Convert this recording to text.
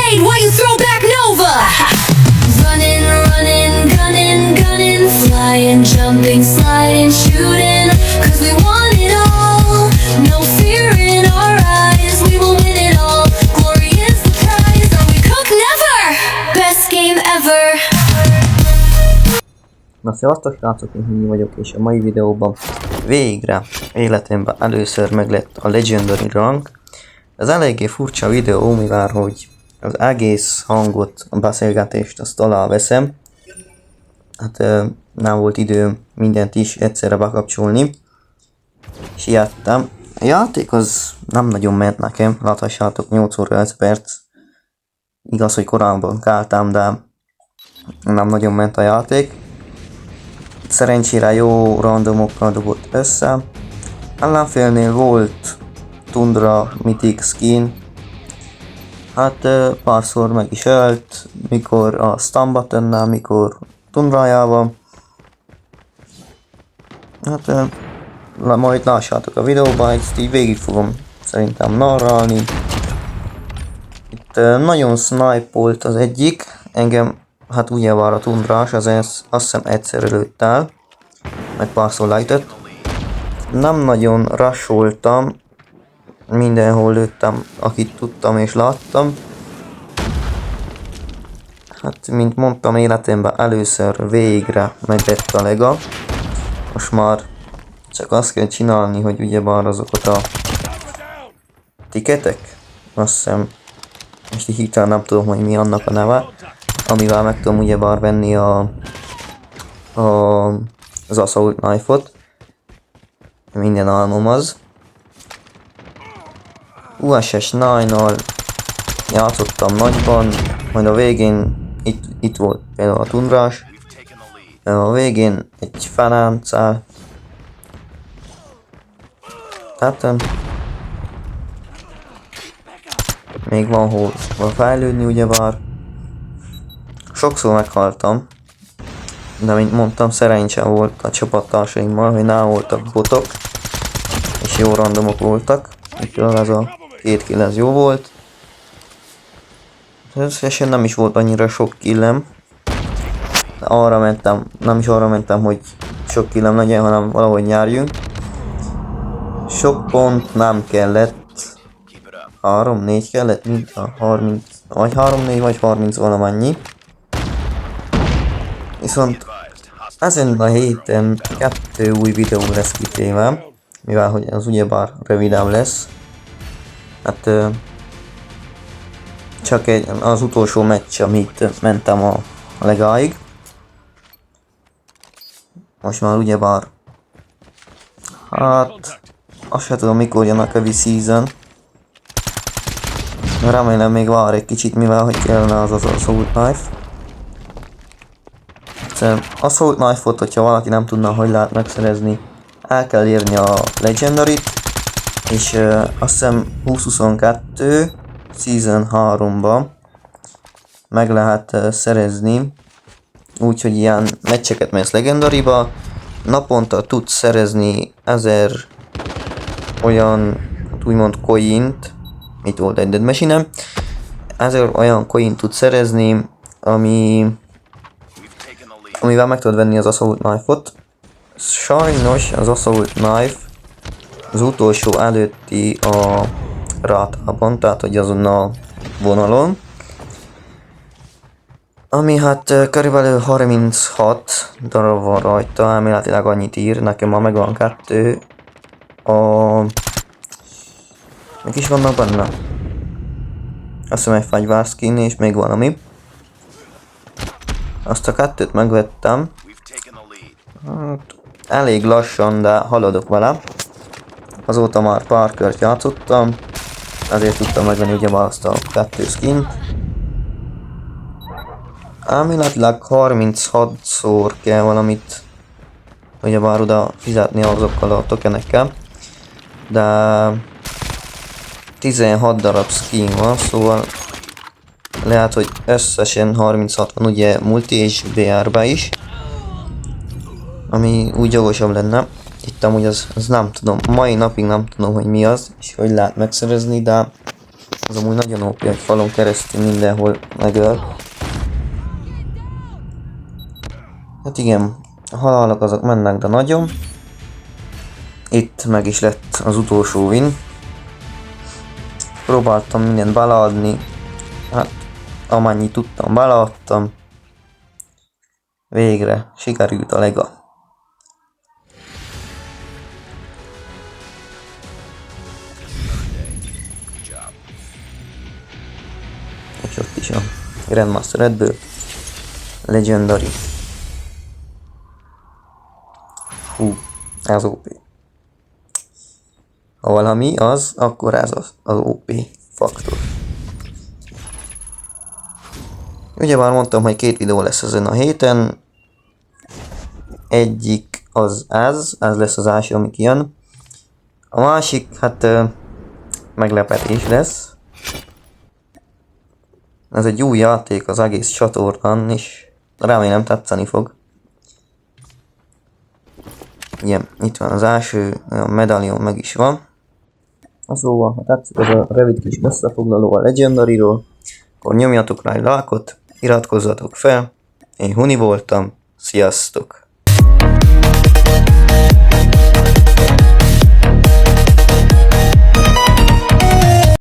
grenade while you throw back Nova. Running, running, gunning, gunning, flying, jumping, sliding, shooting, 'cause we want it all. No fear in our eyes, we will win it all. Glory is the prize, or we cook never. Best game ever. Na szevasztok srácok, én Hünyi vagyok, és a mai videóban végre életemben először meglett a Legendary rang. Ez eléggé furcsa videó, mivel hogy az egész hangot, a beszélgetést azt alá veszem. Hát nem volt időm mindent is egyszerre bekapcsolni. Siettem. A játék az nem nagyon ment nekem, láthassátok 8 óra 5 perc. Igaz, hogy korábban keltem, de nem nagyon ment a játék. Szerencsére jó randomokkal dobott össze. Ellenfélnél volt Tundra Mythic skin. Hát párszor meg is ölt, mikor a stun buttonnál, mikor Tundrájával. Hát majd lássátok a videóban, ezt így végig fogom szerintem narrálni. Itt nagyon snipe-olt az egyik, engem hát ugyebár a Tundrás, azt hiszem egyszer előtt el, meg párszor lejtett. Nem nagyon rusholtam, mindenhol lőttem, akit tudtam és láttam. Hát, mint mondtam, életemben először végre meglett a lega. Most már csak azt kell csinálni, hogy ugyebár azokat a tiketek, azt hiszem, most így hirtelen nem tudom, hogy mi annak a neve, amivel meg tudom ugyebár venni az Assault Knife-ot. Minden álmom az. USS 9-nal játszottam nagyban, majd a végén itt volt például a Tundrás. A végén egy felánccal. Tehát még van hol fejlődni ugyebár. Sokszor meghaltam, de mint mondtam, szerencse volt a csapattársaimmal, hogy nem voltak botok, és jó randomok voltak. Itt ez a 2 kill, ez jó volt. Összesen nem is volt annyira sok killem. Arra mentem, nem is arra mentem, hogy sok killem legyen, hanem valahogy nyerjünk. Sok pont nem kellett. 3-4 kellett, mint a 30, vagy 3-4 vagy 30 valamennyi. Viszont ezen a héten 2 új videó lesz kitéve, mivel hogy az ugyebár rövidebb lesz. Hát csak az utolsó meccs, amit mentem a legáig. Most már ugyebár, hát azt sem tudom, mikor jön a Heavy Season. Remélem még vár egy kicsit, mivel hogy kellene az Assault Knife. Assault Knife-ot, hogyha valaki nem tudna, hogy lehet megszerezni, el kell érni a Legendary-t, és azt hiszem 2022 Season 3-ban meg lehet szerezni, úgyhogy ilyen meccseket mész Legendary-ba, naponta tudsz szerezni 1000 olyan, úgymond coint, mit volt egy Dead Machine-em, 1000 olyan coint tudsz szerezni, amivel meg tudod venni az Assault Knife-ot. Sajnos az Assault Knife az utolsó előtti a rátában, tehát hogy azon a vonalon. Ami hát körülbelül 36 darab van rajta, elméletileg annyit ír, nekem már megvan 2. Mik is vannak benne? Azt hiszem egy fegyverskin és még valami. Azt a 2-t megvettem. Hát, elég lassan, de haladok vele. Azóta már pár kört játszottam, ezért tudtam megvenni ugyebár azt a 2 skint. Elméletileg 36-szor kell valamit ugyebár oda fizetni azokkal a tokenekkel, de 16 darab skin van, szóval lehet, hogy összesen 36 van ugye multi és BR-be is, ami úgy jogosabb lenne. Itt amúgy az nem tudom, mai napig nem tudom, hogy mi az, és hogy lehet megszerezni, de Az amúgy nagyon OP, hogy falon keresztül mindenhol megöl. Hát igen, a halálok azok mennek, de nagyon. Itt meg is lett az utolsó win. Próbáltam mindent beleadni. Hát, amennyit tudtam, beleadtam. Végre sikerült a lega. És ott is a Grandmaster Redből. Legendary. Hú, ez OP. Ha valami az, akkor ez az OP faktor. Ugye már mondtam, hogy 2 videó lesz ezen a héten. Egyik az ez lesz az első, ami kijön. A másik, hát meglepetés lesz. Ez egy új játék az egész csatornán, és remélem tetszeni fog. Igen, itt van az első, a medalion meg is van. Szóval, ha tetszik ez a rövid kis összefoglaló a Legendary-ról, akkor nyomjatok rá egy lájkot, iratkozzatok fel. Én Huni voltam, sziasztok!